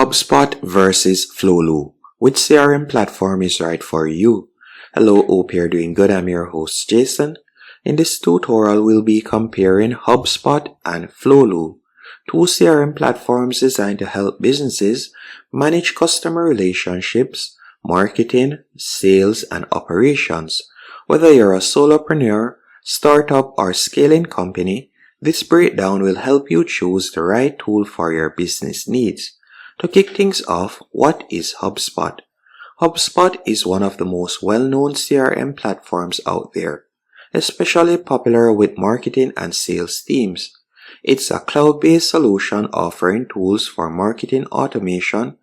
HubSpot versus Flowlu. Which CRM platform is right for you? Hello, hope you're doing good. I'm your host Jason. In this tutorial, we'll be comparing HubSpot and Flowlu, two CRM platforms designed to help businesses manage customer relationships, marketing, sales, and operations. Whether you're a solopreneur, startup, or scaling company, this breakdown will help you choose the right tool for your business needs. To kick things off, what is HubSpot? HubSpot is one of the most well-known CRM platforms out there, especially popular with marketing and sales teams. It's a cloud-based solution offering tools for marketing automation,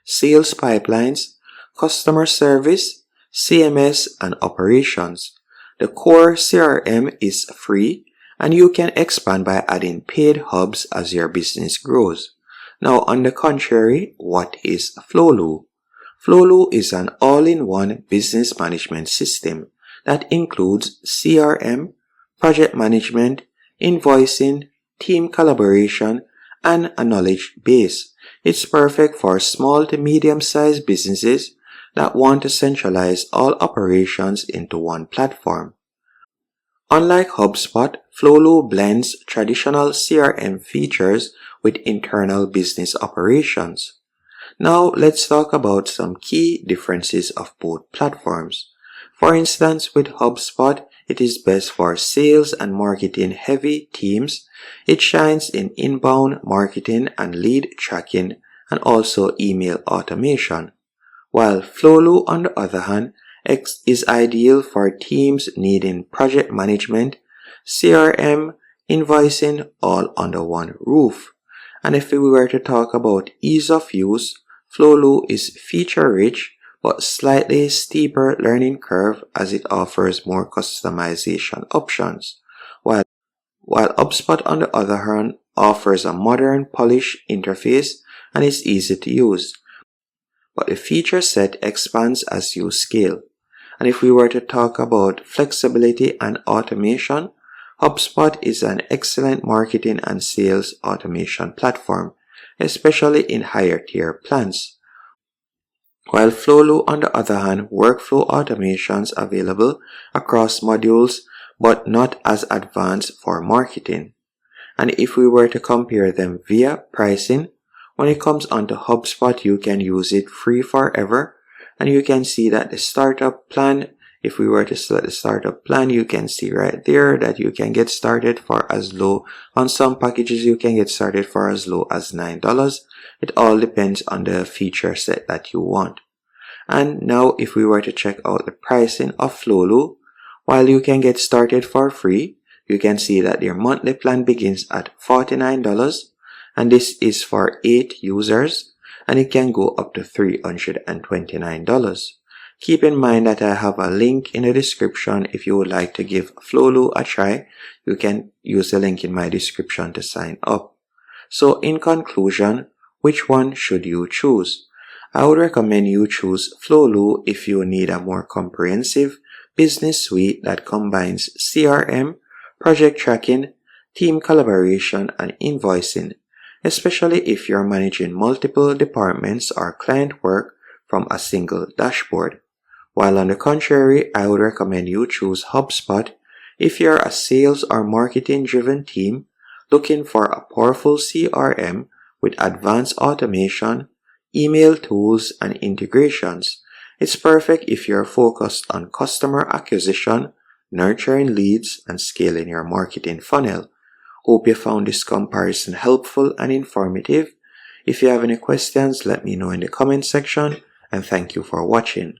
sales pipelines, customer service, CMS, and operations. The core CRM is free, and you can expand by adding paid hubs as your business grows. Now, on the contrary, what is Flowlu? Flowlu is an all-in-one business management system that includes CRM, project management, invoicing, team collaboration, and a knowledge base. It's perfect for small to medium-sized businesses that want to centralize all operations into one platform. Unlike HubSpot, Flowlu blends traditional CRM features with internal business operations. Now, let's talk about some key differences of both platforms. For instance, with HubSpot, it is best for sales and marketing heavy teams. It shines in inbound marketing and lead tracking and also email automation. While Flowlu, on the other hand, is ideal for teams needing project management, CRM, invoicing all under one roof. And if we were to talk about ease of use, Flowlu is feature-rich but slightly steeper learning curve as it offers more customization options, while HubSpot, on the other hand, offers a modern, polished interface and is easy to use. But the feature set expands as you scale. And if we were to talk about flexibility and automation, HubSpot is an excellent marketing and sales automation platform, especially in higher tier plans. While Flowlu, on the other hand, workflow automations available across modules but not as advanced for marketing. And if we were to compare them via pricing, when it comes onto HubSpot, you can use it free forever, and you can see that the startup plan, if we were to select the startup plan, you can see right there that you can get started for as low, on some packages you can get started for as low as $9. It all depends on the feature set that you want. And now if we were to check out the pricing of Flowlu, while you can get started for free, you can see that their monthly plan begins at $49, and this is for 8 users, and it can go up to $329. Keep in mind that I have a link in the description. If you would like to give Flowlu a try, you can use the link in my description to sign up. So in conclusion, which one should you choose? I would recommend you choose Flowlu if you need a more comprehensive business suite that combines CRM, project tracking, team collaboration, and invoicing, especially if you're managing multiple departments or client work from a single dashboard. While on the contrary, I would recommend you choose HubSpot if you're a sales or marketing driven team looking for a powerful CRM with advanced automation, email tools, and integrations. It's perfect if you're focused on customer acquisition, nurturing leads, and scaling your marketing funnel. Hope you found this comparison helpful and informative. If you have any questions, let me know in the comment section, and thank you for watching.